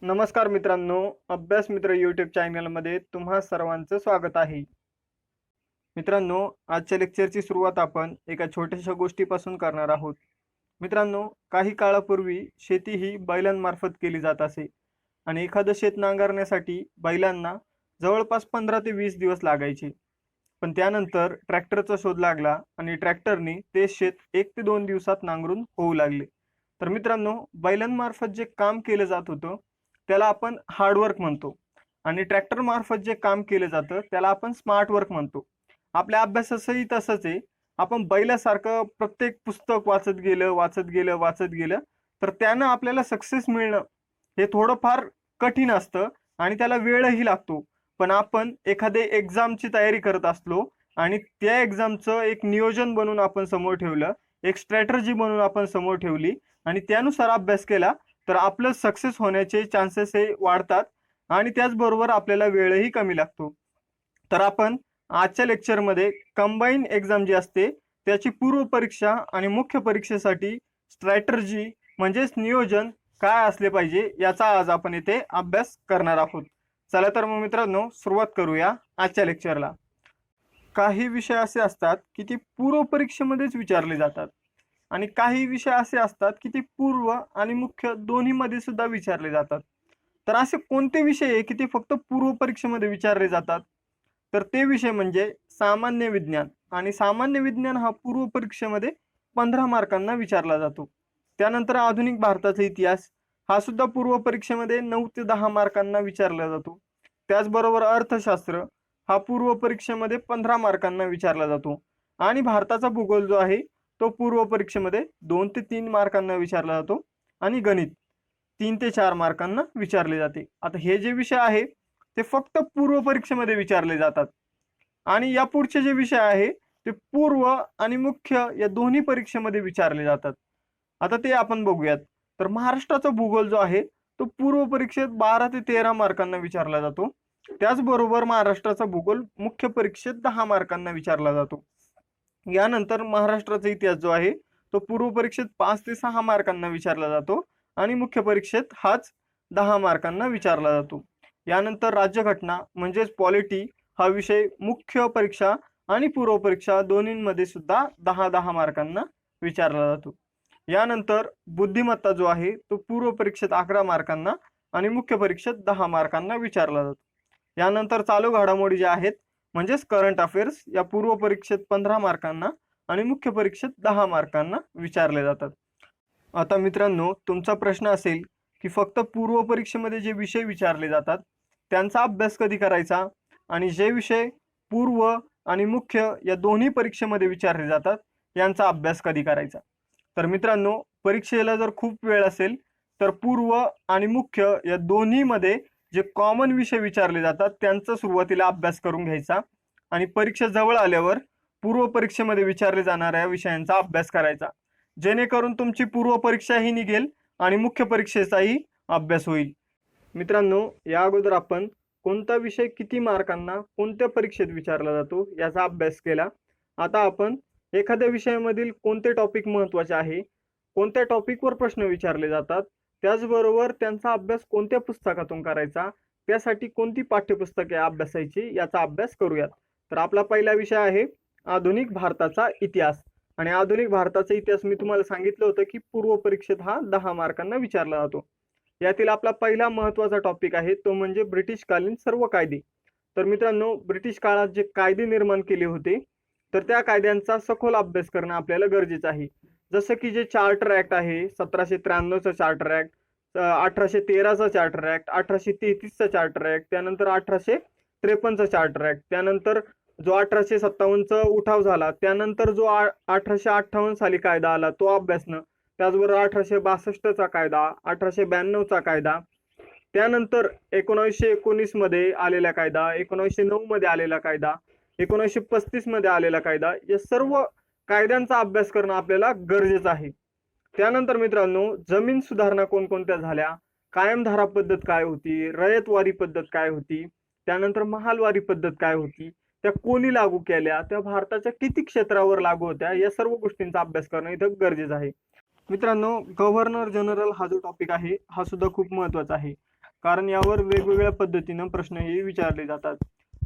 नमस्कार मित्रांनो, अभ्यास मित्र यूट्यूब चॅनलमध्ये तुम्हा सर्वांचं स्वागत आहे. मित्रांनो, आजच्या लेक्चरची सुरुवात आपण एका छोट्याशा गोष्टीपासून करणार आहोत. मित्रांनो, काही काळापूर्वी शेती ही बैलांमार्फत केली जात असे आणि एखादं शेत नांगरण्यासाठी बैलांना जवळपास 15 ते 20 दिवस लागायचे. पण त्यानंतर ट्रॅक्टरचा शोध लागला आणि ट्रॅक्टरने ते शेत 1 ते 2 दिवसात नांगरून होऊ लागले. तर मित्रांनो, बैलांमार्फत जे काम केलं जात होतं त्याला आपण हार्ड वर्क म्हणतो आणि ट्रॅक्टर मार्फत जे काम केलं जातं त्याला आपण स्मार्ट वर्क म्हणतो. आपल्या अभ्यासाचंही तसंच आहे. आपण बैलासारखं प्रत्येक पुस्तक वाचत गेलं तर त्यानं आपल्याला सक्सेस मिळणं हे थोडंफार कठीण असतं आणि त्याला वेळही लागतो. पण आपण एखादे एक्झामची तयारी करत असलो आणि त्या एक्झामचं एक नियोजन बनवून आपण समोर ठेवलं, एक स्ट्रॅटर्जी बनवून आपण समोर ठेवली आणि त्यानुसार अभ्यास केला तर आपलं सक्सेस होण्याचे चान्सेस हे वाढतात आणि त्याचबरोबर आपल्याला वेळही कमी लागतो. तर आपण आजच्या लेक्चरमध्ये कंबाईन एक्झाम जी असते त्याची पूर्व परीक्षा आणि मुख्य परीक्षेसाठी स्ट्रॅटर्जी म्हणजेच नियोजन काय असले पाहिजे याचा आज आपण इथे अभ्यास करणार आहोत. चला तर मग मित्रांनो, सुरुवात करूया आजच्या लेक्चरला. काही विषय असे असतात की ते पूर्व परीक्षेमध्येच विचारले जातात आणि काही विषय असे असतात की ते पूर्व आणि मुख्य दोन्हीमध्ये सुद्धा विचारले जातात. तर असे कोणते विषय आहे की ते फक्त पूर्व परीक्षेमध्ये विचारले जातात? तर ते विषय म्हणजे सामान्य विज्ञान आणि सामान्य विज्ञान हा पूर्व परीक्षेमध्ये 15 मार्कांना विचारला जातो. त्यानंतर आधुनिक भारताचा इतिहास हा सुद्धा पूर्व परीक्षेमध्ये 9 ते 10 मार्कांना विचारला जातो. त्याचबरोबर अर्थशास्त्र हा पूर्व परीक्षेमध्ये 15 मार्कांना विचारला जातो आणि भारताचा भूगोल जो आहे तो पूर्व परीक्षेमध्ये 2 ते 3 मार्कांना विचारला जातो आणि गणित 3 ते 4 मार्कांना विचारले जाते. आता हे जे विषय आहे ते फक्त पूर्व परीक्षेमध्ये विचारले जातात आणि या पुढचे जे विषय आहे ते पूर्व आणि मुख्य या दोन्ही परीक्षेमध्ये विचारले जातात. आता ते आपण बघूयात. तर महाराष्ट्राचा भूगोल जो आहे तो पूर्व परीक्षेत 12 ते 13 मार्कांना विचारला जातो. त्याचबरोबर महाराष्ट्राचा भूगोल मुख्य परीक्षेत 10 मार्कांना विचारला जातो. यानंतर महाराष्ट्राचा इतिहास जो आहे तो पूर्व परीक्षेत 5 ते 6 मार्कांना विचारला जातो आणि मुख्य परीक्षेत हाच 10 मार्कांना विचारला जातो. यानंतर राज्यघटना म्हणजेच पॉलिटी हा विषय मुख्य परीक्षा आणि पूर्व परीक्षा दोन्हींमध्ये सुद्धा 10-10 मार्कांना विचारला जातो. यानंतर बुद्धिमत्ता जो आहे तो पूर्व परीक्षेत 11 मार्कांना आणि मुख्य परीक्षेत 10 मार्कांना विचारला जातो. यानंतर चालू घडामोडी ज्या आहेत म्हणजेच करंट अफेअर्स या पूर्व परीक्षेत 15 मार्कांना आणि मुख्य परीक्षेत 10 मार्कांना विचारले जातात. आता मित्रांनो, तुमचा प्रश्न असेल की फक्त पूर्व परीक्षेमध्ये जे विषय विचारले जातात त्यांचा अभ्यास कधी करायचा आणि जे विषय पूर्व आणि मुख्य या दोन्ही परीक्षेमध्ये विचारले जातात यांचा अभ्यास कधी करायचा? तर मित्रांनो, परीक्षेला जर खूप वेळ असेल तर पूर्व आणि मुख्य या दोन्हीमध्ये जे कॉमन विषय विचारले जातात त्यांचा सुरुवातीला अभ्यास करून घ्यायचा आणि परीक्षा जवळ आल्यावर पूर्व परीक्षेमध्ये विचारले जाणाऱ्या विषयांचा अभ्यास करायचा, जेणेकरून तुमची पूर्व परीक्षाही निघेल आणि मुख्य परीक्षेचाही अभ्यास होईल. मित्रांनो, या अगोदर आपण कोणता विषय किती मार्कांना कोणत्या परीक्षेत विचारला जातो याचा अभ्यास केला. आता आपण एखाद्या विषयामधील कोणते टॉपिक महत्त्वाचे आहे, कोणत्या टॉपिकवर प्रश्न विचारले जातात, त्याचबरोबर त्यांचा अभ्यास कोणत्या पुस्तकातून करायचा, त्यासाठी कोणती पाठ्यपुस्तके अभ्यासायची याचा अभ्यास करूयात. तर आपला पहिला विषय आहे आधुनिक भारताचा इतिहास आणि आधुनिक भारताचा इतिहास मी तुम्हाला सांगितलं होतं की पूर्व परीक्षेत हा 10 मार्कांना विचारला जातो. यातील आपला पहिला महत्त्वाचा टॉपिक आहे तो म्हणजे ब्रिटिशकालीन सर्व कायदे. तर मित्रांनो, ब्रिटिश काळात जे कायदे निर्माण केले होते तर त्या कायद्यांचा सखोल अभ्यास करणं आपल्याला गरजेचं आहे. जसं की जे चार्टर ऍक्ट आहे 1793चा चार्टर ऍक्ट, 1813चा चार्टर ऍक्ट, 1833चा चार्टर ऍक्ट, त्यानंतर 1853चा चार्टर ऍक्ट, त्यानंतर जो 1857चा उठाव झाला, त्यानंतर जो 1858 साली कायदा आला तो अभ्यासणं, त्याचबरोबर 1862चा कायदा, 1892चा कायदा, त्यानंतर 1919 मध्ये आलेला कायदा, 1909 मध्ये आलेला कायदा, 1935 मध्ये आलेला कायदा, या सर्व कायद्यांचा अभ्यास करणं आपल्याला गरजेचं आहे. त्यानंतर मित्रांनो, जमीन सुधारणा कोणकोणत्या झाल्या, कायमधारा पद्धत काय होती, रयतवारी पद्धत काय होती, त्यानंतर महालवारी पद्धत काय होती, त्या कोणी लागू केल्या, त्या भारताच्या किती क्षेत्रावर लागू होत्या, या सर्व गोष्टींचा अभ्यास करणं इथं गरजेचं आहे. मित्रांनो, गव्हर्नर जनरल हा जो टॉपिक आहे हा सुद्धा खूप महत्त्वाचा आहे. कारण यावर वेगवेगळ्या पद्धतीनं प्रश्नही विचारले जातात.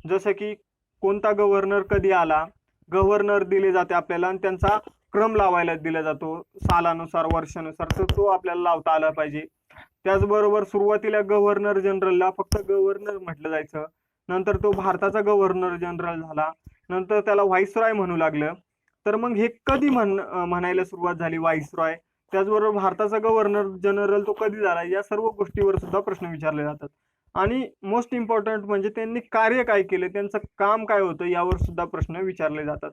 जसं की कोणता गव्हर्नर कधी आला, गव्हर्नर दिले जाते आपल्याला आणि त्यांचा क्रम लावायला दिला जातो सालानुसार वर्षानुसार, तर तो आपल्याला लावता आला पाहिजे. त्याचबरोबर सुरुवातीला गव्हर्नर जनरलला फक्त गव्हर्नर म्हटलं जायचं, नंतर तो भारताचा गव्हर्नर जनरल झाला, नंतर त्याला व्हाईसरॉय म्हणू लागलं. तर मग हे कधी म्हणायला सुरुवात झाली व्हाईसरॉय, त्याचबरोबर भारताचा गव्हर्नर जनरल तो कधी झाला, या सर्व गोष्टीवर सुद्धा प्रश्न विचारले जातात. आणि मोस्ट इम्पॉर्टंट म्हणजे त्यांनी कार्य काय केले, त्यांचं काम काय होतं, यावर सुद्धा प्रश्न विचारले जातात.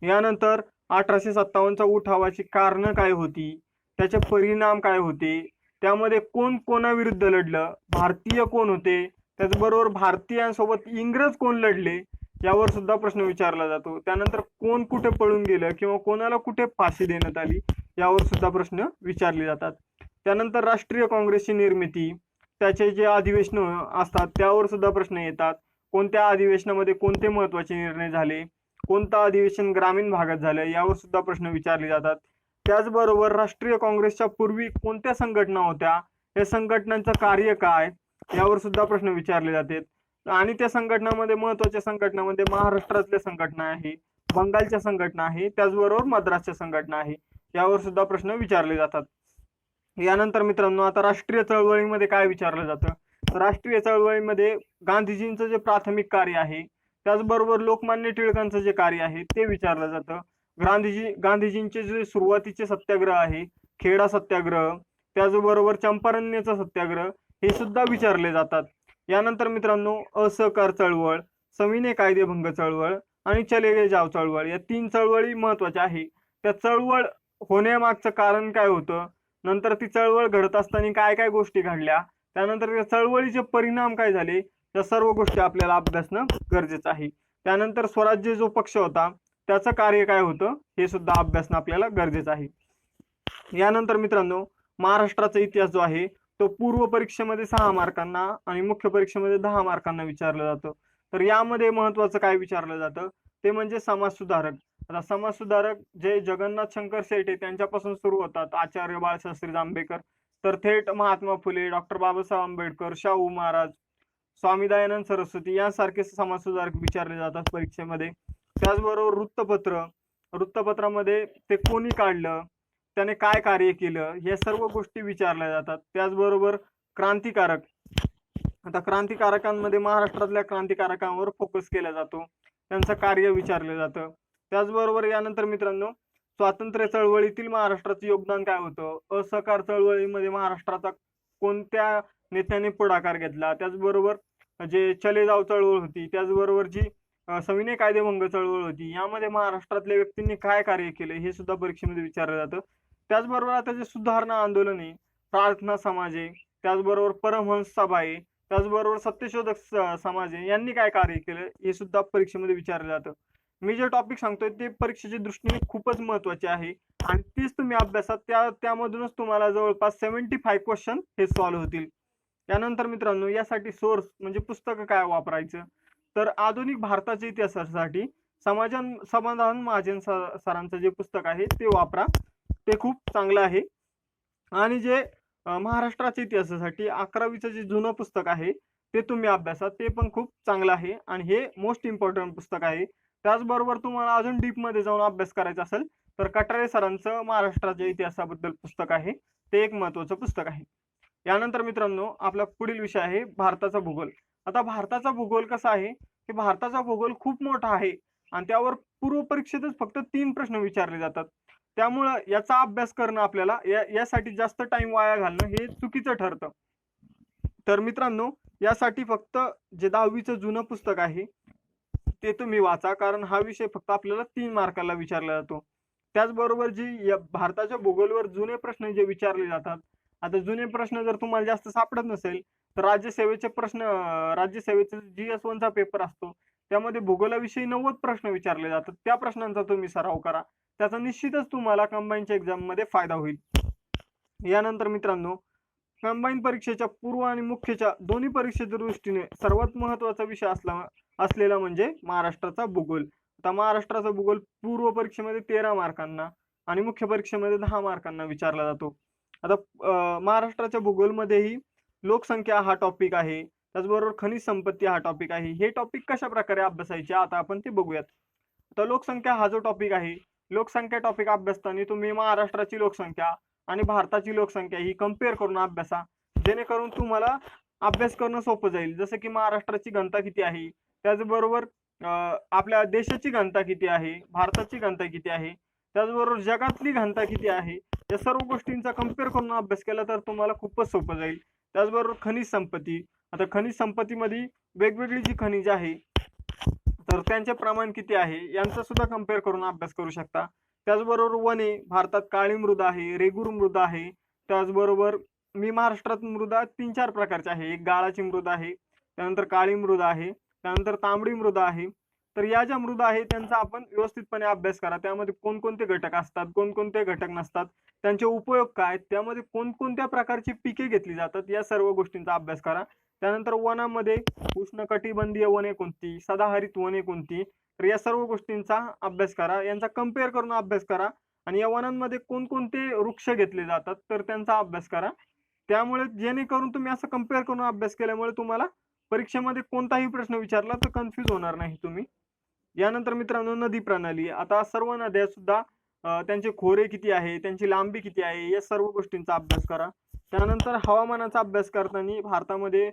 यानंतर 1857चा उठावाची कारणं काय होती, त्याचे परिणाम काय होते, त्यामध्ये कोण कोणाविरुद्ध लढलं, भारतीय कोण होते, त्याचबरोबर भारतीयांसोबत इंग्रज कोण लढले, यावर सुद्धा प्रश्न विचारला जातो. त्यानंतर कोण कुठे पळून गेलं किंवा कोणाला कुठे फाशी देण्यात आली, यावर सुद्धा प्रश्न विचारले जातात. त्यानंतर राष्ट्रीय काँग्रेसची निर्मिती, त्याचे जे अधिवेशन असतात त्यावर सुद्धा प्रश्न येतात. कोणत्या अधिवेशनामध्ये कोणते महत्त्वाचे निर्णय झाले, कोणतं अधिवेशन ग्रामीण भागात झालं, यावर सुद्धा प्रश्न विचारले जातात. त्याचबरोबर राष्ट्रीय काँग्रेसच्या पूर्वी कोणत्या संघटना होत्या, या संघटनांचं कार्य काय, यावर सुद्धा प्रश्न विचारले जातात. आणि त्या संघटनामध्ये महत्त्वाच्या संघटनामध्ये महाराष्ट्रातल्या संघटना आहे, बंगालच्या संघटना आहे, त्याचबरोबर मद्रासच्या संघटना आहे, यावर सुद्धा प्रश्न विचारले जातात. यानंतर मित्रांनो, आता राष्ट्रीय चळवळीमध्ये काय विचारलं जातं, तर राष्ट्रीय चळवळीमध्ये गांधीजींचं जे प्राथमिक कार्य आहे, त्याचबरोबर लोकमान्य टिळकांचं जे कार्य आहे ते विचारलं जातं. गांधीजींचे जे सुरुवातीचे सत्याग्रह आहे, खेडा सत्याग्रह, त्याचबरोबर चंपारण्याचा सत्याग्रह, हे सुद्धा विचारले जातात. यानंतर मित्रांनो, असहकार चळवळ, सविनय कायदेभंग चळवळ आणि चले गए जाव चळवळ, या 3 चळवळी महत्वाच्या आहे. त्या चळवळ होण्यामागचं कारण काय होतं, नंतर ती चळवळ घडत असताना काय काय गोष्टी घडल्या, त्यानंतर त्या चळवळीचे परिणाम काय झाले, या सर्व गोष्टी आपल्याला अभ्यासणं गरजेचं आहे. त्यानंतर स्वराज्य जो पक्ष होता त्याचं कार्य काय होतं, हे सुद्धा अभ्यासणं आपल्याला गरजेचं आहे. यानंतर मित्रांनो, महाराष्ट्राचा इतिहास जो आहे तो पूर्व परीक्षेमध्ये 6 मार्कांना आणि मुख्य परीक्षेमध्ये 10 मार्कांना विचारलं जातं. तर यामध्ये महत्वाचं काय विचारलं जातं, ते म्हणजे समाजसुधारक. आता समाजसुधारक जे जगन्नाथ शंकर शेटे त्यांच्यापासून सुरू होतात, आचार्य बाळशास्त्री जांभेकर, तर थेट महात्मा फुले, डॉक्टर बाबासाहेब आंबेडकर, शाहू महाराज, स्वामी दयानंद सरस्वती यांसारखे समाजसुधारक विचारले जातात परीक्षेमध्ये. त्याचबरोबर वृत्तपत्रामध्ये ते कोणी काढलं, त्याने काय कार्य केलं, हे सर्व गोष्टी विचारल्या जातात. त्याचबरोबर क्रांतिकारक, आता क्रांतिकारकांमध्ये महाराष्ट्रातल्या क्रांतिकारकांवर फोकस केला जातो, त्यांचं कार्य विचारलं जातं. त्याचबरोबर यानंतर मित्रांनो, स्वातंत्र्य चळवळीतील महाराष्ट्राचं योगदान काय होतं, असहकार चळवळीमध्ये महाराष्ट्राचा कोणत्या नेत्याने पुढाकार घेतला, त्याचबरोबर जे चले जाव चळवळ होती, त्याचबरोबर जी सविनय कायदेभंग चळवळ होती, यामध्ये महाराष्ट्रातल्या व्यक्तींनी काय कार्य केले, हे सुद्धा परीक्षेमध्ये विचारलं जातं. त्याचबरोबर आता जे सुधारणा आंदोलन आहे, प्रार्थना समाज आहे, त्याचबरोबर परमहंस सभा आहे, त्याचबरोबर सत्यशोधक समाज आहे, यांनी काय कार्य केलं, हे सुद्धा परीक्षेमध्ये विचारलं जातं. मी जे टॉपिक सांगतोय ते परीक्षेच्या दृष्टीने खूपच महत्वाचे आहे आणि तीच तुम्ही अभ्यासात त्यामधूनच तुम्हाला जवळपास 75 क्वेश्चन हे सॉल्व्ह होतील. त्यानंतर मित्रांनो, यासाठी सोर्स म्हणजे पुस्तकं काय वापरायचं, तर आधुनिक भारताच्या इतिहासासाठी समाधान महाजन सरांचं जे पुस्तक आहे ते वापरा, ते खूप चांगलं आहे. आणि जे महाराष्ट्राच्या इतिहासासाठी 11वीचं जे जुनं पुस्तक आहे ते तुम्ही अभ्यासा, ते पण खूप चांगलं आहे आणि हे मोस्ट इम्पॉर्टंट पुस्तक आहे. त्याचबरोबर तुम्हाला अजून डीपमध्ये जाऊन अभ्यास करायचा असेल तर कटारे सरांचं महाराष्ट्राच्या इतिहासाबद्दल पुस्तक आहे, ते एक महत्त्वाचं पुस्तक आहे. यानंतर मित्रांनो, आपला पुढील विषय आहे भारताचा भूगोल. आता भारताचा भूगोल कसा आहे, की भारताचा भूगोल खूप मोठा आहे आणि त्यावर पूर्व परीक्षेतच फक्त 3 प्रश्न विचारले जातात. त्यामुळं याचा अभ्यास करणं आपल्याला यासाठी जास्त टाइम वाया घालणं हे चुकीचं ठरतं. तर मित्रांनो, यासाठी फक्त जे 10वीचं जुनं पुस्तक आहे ते तुम्ही वाचा, कारण हा विषय फक्त आपल्याला 3 मार्काला विचारला जातो. त्याचबरोबर जी भारताच्या भूगोलवर जुने प्रश्न जे विचारले जातात, आता जुने प्रश्न जर तुम्हाला जास्त सापडत नसेल तर राज्यसेवेचा GS1चा पेपर असतो, त्यामध्ये भूगोलाविषयी 90 प्रश्न विचारले जातात. त्या प्रश्नांचा तुम्ही सराव करा, त्याचा निश्चितच तुम्हाला कंबाईनच्या एक्झाम मध्ये फायदा होईल. यानंतर मित्रांनो, कंबाईन परीक्षेच्या पूर्व आणि मुख्यच्या दोन्ही परीक्षेच्या दृष्टीने सर्वात महत्त्वाचा विषय असलेला म्हणजे महाराष्ट्राचा भूगोल. आता महाराष्ट्राचा भूगोल पूर्व परीक्षेमध्ये 13 मार्कांना आणि मुख्य परीक्षेमध्ये 10 मार्कांना विचारला जातो. आता महाराष्ट्राच्या भूगोलमध्येही लोकसंख्या हा टॉपिक आहे, त्याचबरोबर खनिज संपत्ती हा टॉपिक आहे. हे टॉपिक कशा प्रकारे अभ्यासायचे आता आपण ते बघूयात. तर लोकसंख्या हा जो टॉपिक आहे, लोकसंख्या टॉपिक अभ्यासताना तुम्ही महाराष्ट्राची लोकसंख्या आणि भारताची लोकसंख्या ही कंपेअर करून अभ्यासा, जेणेकरून तुम्हाला अभ्यास करणं सोपं जाईल. जसं की महाराष्ट्राची घनता किती आहे, त्याचबरोबर आपल्या देशाची घनता किती आहे, भारताची घनता किती आहे, त्याचबरोबर जगातली घनता किती आहे, या सर्व गोष्टींचा कंपेअर करून अभ्यास केला तर तुम्हाला खूपच सोपं जाईल. त्याचबरोबर खनिज संपत्ती, आता खनिज संपत्तीमध्ये वेगवेगळी जी खनिज आहे तर त्यांचे प्रमाण किती आहे यांचा सुद्धा कंपेअर करून अभ्यास करू शकता. त्याचबरोबर वने, भारतात काळी मृदा आहे, रेगूर मृदा आहे, त्याचबरोबर महाराष्ट्रात मृदा 3-4 प्रकारच्या आहे. एक गाळाची मृदा आहे, त्यानंतर काळी मृदा आहे, त्यानंतर तांबडी मृदा आहे. तर या ज्या मृदा आहे त्यांचा आपण व्यवस्थितपणे अभ्यास करा. त्यामध्ये कोणकोणते घटक असतात, कोणकोणते घटक नसतात, त्यांचे उपयोग काय, त्यामध्ये कोणकोणत्या प्रकारची पिके घेतली जातात, या सर्व गोष्टींचा अभ्यास करा. त्यानंतर वनामध्ये उष्णकटिबंधीय वने कोणती, सदाहरित वने कोणती, तर या सर्व गोष्टींचा अभ्यास करा, यांचा कंपेअर करून अभ्यास करा. आणि या वनांमध्ये कोणकोणते वृक्ष घेतले जातात तर त्यांचा अभ्यास करा. त्यामुळे जेणेकरून तुम्ही असं कंपेअर करून अभ्यास केल्यामुळे तुम्हाला परीक्षेमध्ये कोणताही प्रश्न विचारला तर कन्फ्यूज होणार नाही तुम्ही. यानंतर मित्रांनो, नदी प्रणाली. आता सर्व नद्या सुद्धा त्यांचे खोरे किती आहे, त्यांची लांबी किती आहे, या सर्व गोष्टींचा अभ्यास करा. त्यानंतर हवामानाचा अभ्यास करताना भारतामध्ये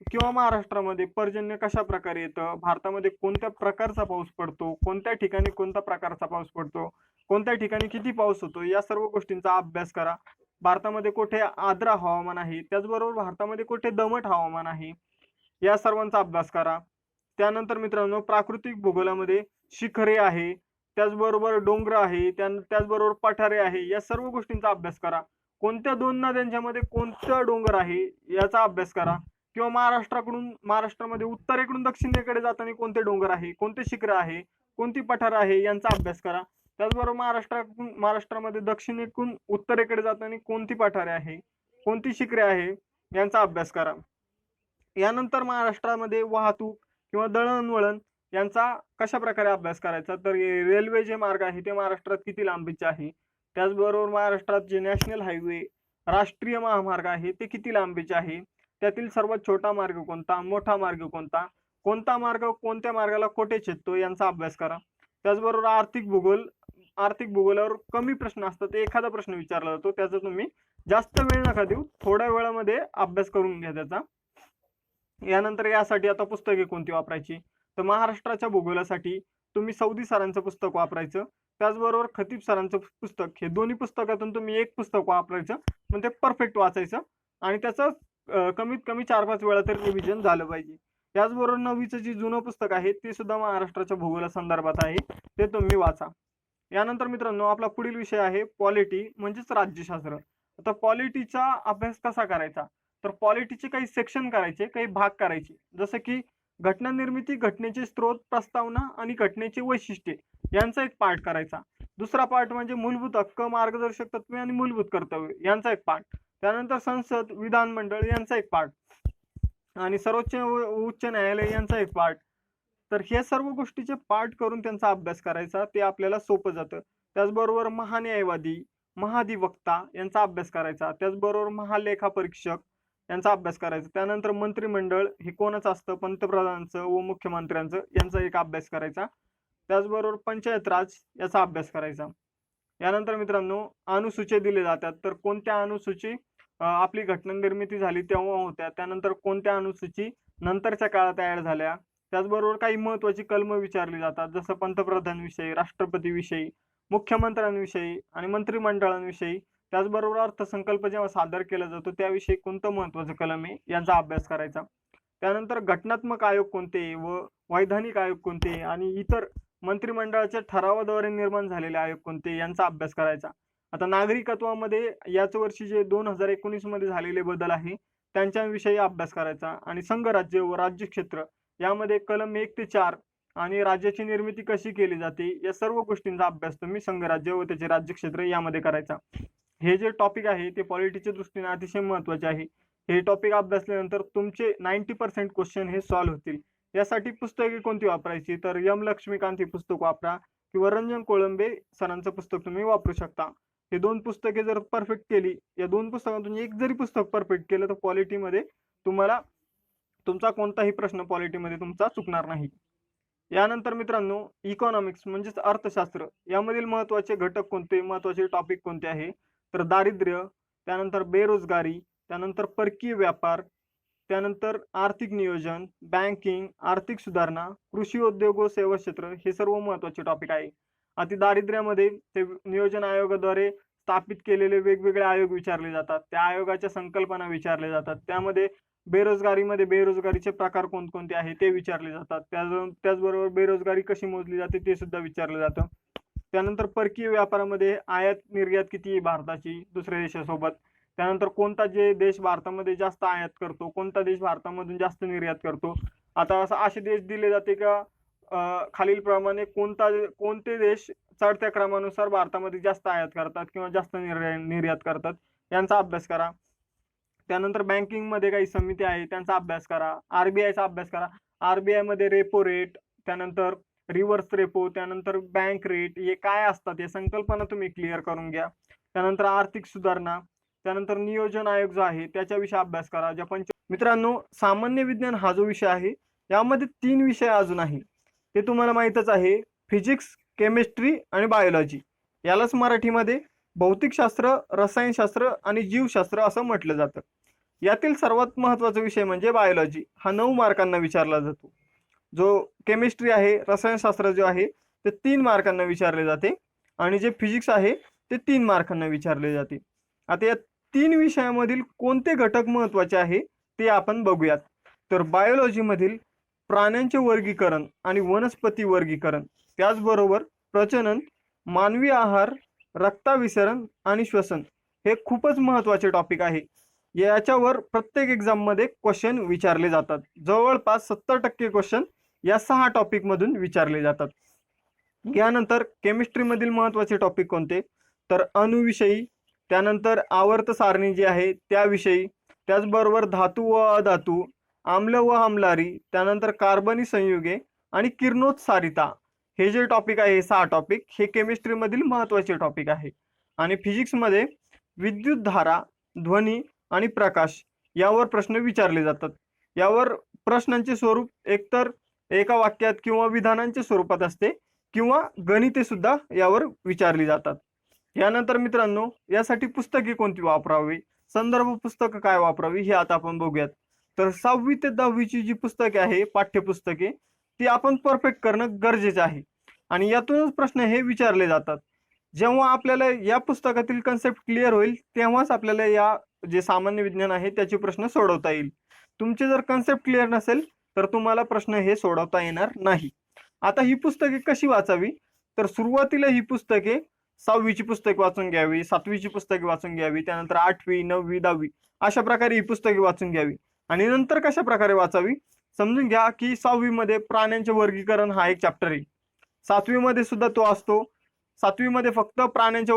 किंवा महाराष्ट्रामध्ये पर्जन्य कशा प्रकारे येतं, भारतामध्ये कोणत्या प्रकारचा पाऊस पडतो, कोणत्या ठिकाणी कोणत्या प्रकारचा पाऊस पडतो, कोणत्या ठिकाणी किती पाऊस होतो, या सर्व गोष्टींचा अभ्यास करा. भारतामध्ये कुठे आर्द्र हवामान आहे, त्याचबरोबर भारतामध्ये कुठे दमट हवामान आहे, या सर्वांचा अभ्यास करा. त्यानंतर मित्रांनो, प्राकृतिक भूगोलामध्ये शिखरे आहे, त्याचबरोबर डोंगर आहे, त्याचबरोबर पठारे आहे, या सर्व गोष्टींचा अभ्यास करा. कोणत्या 2 नद्यांच्या कोणतं डोंगर आहे याचा अभ्यास करा. किंवा महाराष्ट्रामध्ये उत्तरेकडून दक्षिणेकडे जाताना कोणते डोंगर आहे, कोणते शिखर आहे, कोणती पठार आहे, यांचा अभ्यास करा. त्याचबरोबर महाराष्ट्रामध्ये दक्षिणेकडून उत्तरेकडे जाताना कोणती पठारे आहे, कोणती शिखरे आहे, यांचा अभ्यास करा. यानंतर महाराष्ट्रामध्ये वाहतूक किंवा दळणवळण यांचा कशा प्रकारे अभ्यास करायचा, तर रेल्वे जे मार्ग आहे ते महाराष्ट्रात किती लांबीचे आहे, त्याचबरोबर महाराष्ट्रात जे नॅशनल हायवे, राष्ट्रीय महामार्ग आहे ते किती लांबीचे आहे, त्यातील सर्वात छोटा मार्ग कोणता, मोठा मार्ग कोणता, कोणता मार्ग कोणत्या मार्गाला कोठे छेदतो, यांचा अभ्यास करा. त्याचबरोबर आर्थिक भूगोलावर कमी प्रश्न असतात, एखादा प्रश्न विचारला जातो, त्याचा तुम्ही जास्त वेळ नका देऊ, थोड्या वेळामध्ये अभ्यास करून घ्या त्याचा. यानंतर यासाठी आता पुस्तके कोणती वापरायची, तर महाराष्ट्राच्या भूगोलासाठी तुम्ही सौदी सरांचं पुस्तक वापरायचं, त्याचबरोबर खतीब सरांचं पुस्तक, हे दोन्ही पुस्तकातून तुम्ही एक पुस्तक वापरायचं, म्हणजे परफेक्ट वाचायचं आणि त्याचं कमीत कमी 4-5 वेळा तरी रिव्हिजन झालं पाहिजे. त्याचबरोबर 9वीचं जे जुनं पुस्तक आहे ते सुद्धा महाराष्ट्राच्या भूगोला संदर्भात आहे, ते तुम्ही वाचा. यानंतर मित्रांनो, आपला पुढील विषय आहे पॉलिटी म्हणजेच राज्यशास्त्र. आता पॉलिटीचा अभ्यास कसा करायचा, तर पॉलिटीचे काही सेक्शन करायचे, काही भाग करायचे, जसं की घटना निर्मिती, घटनेचे स्रोत, प्रस्तावना आणि घटनेचे वैशिष्ट्ये यांचा एक पार्ट करायचा. दुसरा पार्ट म्हणजे मूलभूत हक्क, मार्गदर्शक तत्वे आणि मूलभूत कर्तव्य यांचा एक पार्ट. त्यानंतर संसद, विधानमंडळ यांचा एक पार्ट आणि सर्वोच्च उच्च न्यायालय यांचा एक पार्ट. तर हे सर्व गोष्टीचे पार्ट करून त्यांचा अभ्यास करायचा, ते आपल्याला सोपं जातं. त्याचबरोबर महान्यायवादी, महाधिवक्ता यांचा अभ्यास करायचा, त्याचबरोबर महालेखापरीक्षक यांचा अभ्यास करायचा. त्यानंतर मंत्रिमंडळ हे कोणाचं असतं, पंतप्रधानांचं व मुख्यमंत्र्यांचं, यांचा एक अभ्यास करायचा. त्याचबरोबर पंचायत राज याचा अभ्यास करायचा. यानंतर मित्रांनो, अनुसूची दिले जातात, तर कोणत्या अनुसूची आपली घटना निर्मिती झाली तेव्हा होत्या, त्यानंतर कोणत्या अनुसूची नंतरच्या काळात ऍड झाल्या. त्याचबरोबर काही महत्वाची कलम विचारली जातात, जसं पंतप्रधानविषयी, राष्ट्रपतीविषयी, मुख्यमंत्र्यांविषयी आणि मंत्रिमंडळांविषयी. त्याचबरोबर अर्थसंकल्प जेव्हा सादर केला जातो त्याविषयी कोणतं महत्वाचं कलम आहे यांचा अभ्यास करायचा. त्यानंतर घटनात्मक आयोग कोणते व वैधानिक आयोग कोणते आणि इतर मंत्रिमंडळाच्या ठरावाद्वारे निर्माण झालेले आयोग कोणते यांचा अभ्यास करायचा. आता नागरिकत्वामध्ये याच वर्षी जे 2019 मध्ये झालेले बदल आहे त्यांच्याविषयी अभ्यास करायचा. आणि संघराज्य व राज्यक्षेत्र यामध्ये कलम 1 ते 4 आणि राज्याची निर्मिती कशी केली जाते या सर्व गोष्टींचा अभ्यास तुम्ही संघराज्य व त्याचे राज्यक्षेत्र यामध्ये करायचा. हे जे टॉपिक आहे ते पॉलिटीच्या दृष्टीने अतिशय महत्वाचे आहे. हे टॉपिक अभ्यासल्यानंतर तुमचे 90% क्वेश्चन हे सॉल्व्ह होतील. यासाठी पुस्तके कोणती वापरायची, तर एम लक्ष्मीकांत हे पुस्तक वापरा किंवा रंजन कोळंबे सरांचं पुस्तक तुम्ही वापरू शकता. हे 2 पुस्तके जर परफेक्ट केली, या 2 पुस्तकातून एक जरी पुस्तक परफेक्ट केलं तर पॉलिटीमध्ये तुम्हाला तुमचा कोणताही प्रश्न पॉलिटीमध्ये तुमचा चुकणार नाही. यानंतर मित्रांनो इकॉनॉमिक्स म्हणजेच अर्थशास्त्र, यामधील महत्त्वाचे घटक कोणते, महत्त्वाचे टॉपिक कोणते आहे, तर दारिद्र्य, त्यानंतर बेरोजगारी, त्यानंतर परकीय व्यापार, त्यानंतर आर्थिक नियोजन, बँकिंग, आर्थिक सुधारणा, कृषी उद्योग व सेवा क्षेत्र हे सर्व महत्त्वाचे टॉपिक आहे. अति दारिद्र्यामध्ये ते नियोजन आयोगाद्वारे स्थापित केलेले वेगवेगळे आयोग विचारले जातात, त्या आयोगाच्या संकल्पना विचारल्या जातात. त्यामध्ये बेरोजगारीमध्ये बेरोजगारीचे प्रकार कोणकोणते आहे ते विचारले जातात. त्याचबरोबर बेरोजगारी कशी मोजली जाते ते सुद्धा विचारलं जातं. त्यानंतर परकीय व्यापारामध्ये आयात निर्यात किती आहे भारताची दुसऱ्या देशासोबत, त्यानंतर कोणता देश भारतामध्ये जास्त आयात करतो, कोणता देश भारतामधून जास्त निर्यात करतो. आता असे देश दिले जाते का खालील प्रमाणे कोणते देश चढत्या क्रमानुसार भारतामध्ये जास्त आयात करतात किंवा जास्त निर्यात करतात यांचा अभ्यास करा. त्यानंतर बँकिंग मध्ये काही समिती आहे त्यांचा अभ्यास करा. आरबीआयचा अभ्यास करा. आरबीआय मध्ये रेपो रेट, त्यानंतर रिव्हर्स रेपो, त्यानंतर बँक रेट हे काय असतात या संकल्पना तुम्ही क्लिअर करून घ्या. त्यानंतर आर्थिक सुधारणा, त्यानंतर नियोजन आयोग जो आहे त्याच्याविषयी अभ्यास करा. मित्रांनो सामान्य विज्ञान हा जो विषय आहे यामध्ये 3 विषय अजून आहे ते तुम्हाला माहीतच आहे, फिजिक्स, केमिस्ट्री आणि बायोलॉजी. यालाच मराठीमध्ये भौतिकशास्त्र, रसायनशास्त्र आणि जीवशास्त्र असं म्हटलं जातं. यातील सर्वात महत्त्वाचा विषय म्हणजे बायोलॉजी, हा 9 मार्कांना विचारला जातो. जो केमिस्ट्री आहे, रसायनशास्त्र जो आहे ते 3 मार्कांना विचारले जाते आणि जे फिजिक्स आहे ते 3 मार्कांना विचारले जाते. आता या 3 विषयामधील कोणते घटक महत्त्वाचे आहे ते आपण बघूयात. तर बायोलॉजीमधील प्राण्यांचे वर्गीकरण आणि वनस्पती वर्गीकरण, त्याचबरोबर प्रजनन, मानवी आहार, रक्ताभिसरण आणि श्वसन हे खूपच महत्त्वाचे टॉपिक आहे. याच्यावर प्रत्येक एक्झाममध्ये क्वेश्चन विचारले जातात. जवळपास 70% क्वेश्चन या 6 टॉपिक मधून विचारले जातात. यानंतर केमिस्ट्रीमधील महत्त्वाचे टॉपिक कोणते, तर अणुविषयी, त्यानंतर आवर्त सारणी जी आहे त्याविषयी, त्याचबरोबर धातू व अधातू, आम्ल व आम्लारी, त्यानंतर कार्बनी संयुगे आणि किरणोत्सारिता हे जे टॉपिक आहे 6 टॉपिक हे केमिस्ट्रीमधील महत्त्वाचे टॉपिक आहे. आणि फिजिक्समध्ये विद्युत धारा, ध्वनी आणि प्रकाश यावर प्रश्न विचारले जातात. यावर प्रश्नांचे स्वरूप एकतर एका वाक्यात किंवा विधानांच्या स्वरूपात असते किंवा गणिते सुद्धा यावर विचारली जातात. यानंतर मित्रांनो यासाठी पुस्तके कोणती वापरावी, संदर्भ पुस्तकं काय वापरावी हे आता आपण बघूयात. तर 6वी ते 10वीची जी पुस्तके आहे, पाठ्यपुस्तके, ती आपण परफेक्ट करणं गरजेचं आहे आणि यातूनच प्रश्न हे विचारले जातात. जेव्हा आपल्याला या पुस्तकातील कन्सेप्ट क्लिअर होईल तेव्हाच आपल्याला या जे सामान्य विज्ञान आहे त्याचे प्रश्न सोडवता येईल. तुमचे जर कन्सेप्ट क्लिअर नसेल तर तुम्हाला प्रश्न हे सोडवता येणार नाही. आता ही पुस्तके कशी वाचावी, तर सुरुवातीला ही पुस्तके 6वीची पुस्तके वाचून घ्यावी, 7वीची पुस्तके वाचून घ्यावी, त्यानंतर 8वी, 9वी, 10वी अशा प्रकारे ही पुस्तके वाचून घ्यावी. आणि नंतर कशा प्रकारे वाचावी समजून घ्या की 6वी मध्ये प्राण्यांचे वर्गीकरण हा एक चॅप्टर आहे. 7वी मध्ये सुद्धा तो असतो. 7वी मध्ये फक्त प्राण्यांच्या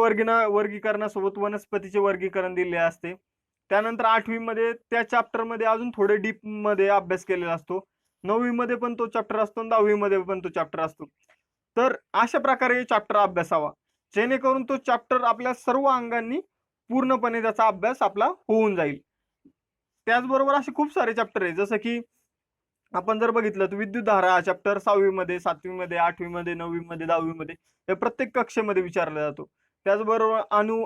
वर्गीकरणासोबत वनस्पतीचे वर्गीकरण दिले असते. त्यानंतर 8वी मध्ये त्या चॅप्टर मध्ये अजून थोडे डीप मध्ये अभ्यास केलेला असतो. 9वी मध्ये पण तो चॅप्टर असतो, 10वी मध्ये पण तो चॅप्टर असतो. तर अशा प्रकारे चॅप्टर अभ्यासावा जेणेकरून तो चॅप्टर आपल्या सर्व अंगांनी पूर्णपणे त्याचा अभ्यास आपला होऊन जाईल. त्याचबरोबर असे खूप सारे चॅप्टर आहे, जसं की आपण जर बघितलं तर विद्युत धारा हा चॅप्टर 6वी मध्ये, 7वी मध्ये, 8वी मध्ये, 9वी मध्ये, 10वी मध्ये या प्रत्येक कक्षेमध्ये विचारला जातो. त्याचबरोबर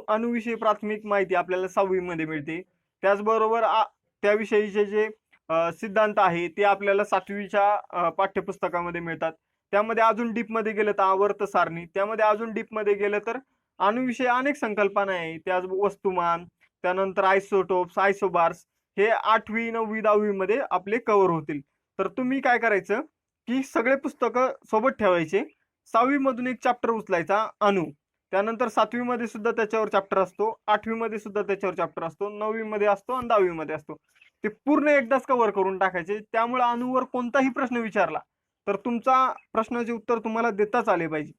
अणुविषयी प्राथमिक माहिती आपल्याला 6वी मध्ये मिळते. त्याचबरोबर त्याविषयीचे जे सिद्धांत आहे ते आपल्याला 7वीच्या पाठ्यपुस्तकामध्ये मिळतात. त्यामध्ये अजून डीप मध्ये गेलं तर आवर्त सारणी, त्यामध्ये अजून डीप मध्ये गेलं तर अणुविषयी अनेक संकल्पना आहे, त्याच वस्तुमान, त्यानंतर आयसोटोप्स, आयसोबार्स हे 8वी, 9वी, 10वी मध्ये आपले कव्हर होतील. तर तुम्ही काय करायचं की सगळे पुस्तकं सोबत ठेवायचे. 6वी मधून एक चॅप्टर उचलायचा अणु, त्यानंतर 7वी मध्ये सुद्धा त्याच्यावर चॅप्टर असतो, 8वी मध्ये सुद्धा त्याच्यावर चॅप्टर असतो, 9वी मध्ये असतो आणि 10वी मध्ये असतो. ते पूर्ण एकदाच कव्हर करून टाकायचे. त्यामुळे अणुवर कोणताही प्रश्न विचारला तर तुमचा प्रश्नाचे उत्तर तुम्हाला देताच आले पाहिजे.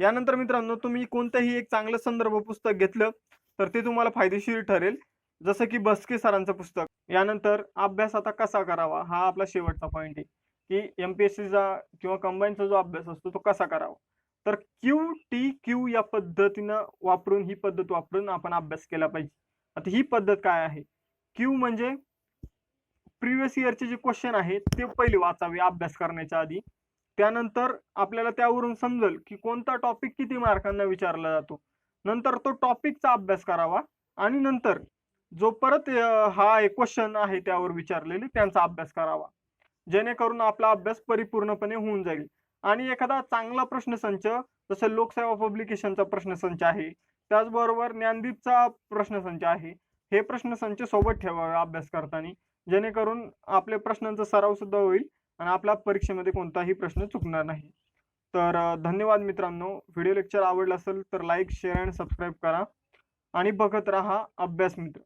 यानंतर मित्रांनो तुम्ही कोणतंही एक चांगलं संदर्भ पुस्तक घेतलं तर ते तुम्हाला फायदेशीर ठरेल, जसं की बस्के सरांचं पुस्तक. यानंतर अभ्यास आता कसा करावा हा आपला शेवटचा पॉईंट आहे की एमपीएससीचा किंवा कंबाईनचा जो अभ्यास असतो तो कसा करावा. तर QTQ या पद्धतीनं वापरून, ही पद्धत वापरून आपण अभ्यास केला पाहिजे. आता ही पद्धत काय आहे? क्यू म्हणजे प्रिव्हियस इयरचे जे क्वेश्चन आहेत ते पहिले वाचावे अभ्यास करण्याच्या आधी. त्यानंतर आपल्याला त्यावरून समजेल की कोणता टॉपिक किती मार्कांना विचारला जातो. नंतर तो टॉपिकचा अभ्यास करावा आणि नंतर जो परत हा एक क्वेश्चन आहे त्यावर विचारलेले त्यांचा अभ्यास करावा. जेणेकरून आपला अभ्यास परिपूर्णपणे होऊन जाईल. आणि एखादा चांगला प्रश्नसंच, जसं लोकसेवा पब्लिकेशनचा प्रश्नसंच आहे, त्याचबरोबर ज्ञानदीपचा प्रश्नसंच आहे, हे प्रश्नसंच सोबत ठेवावे अभ्यास करताना, जेणेकरून आपल्या प्रश्नांचा सराव सुद्धा होईल आणि आपल्या परीक्षेमध्ये कोणताही प्रश्न चुकणार नाही. तर धन्यवाद मित्रांनो. व्हिडिओ लेक्चर आवडला असेल तर लाईक, शेअर आणि सबस्क्राईब करा आणि बघत राहा अभ्यास मित्र.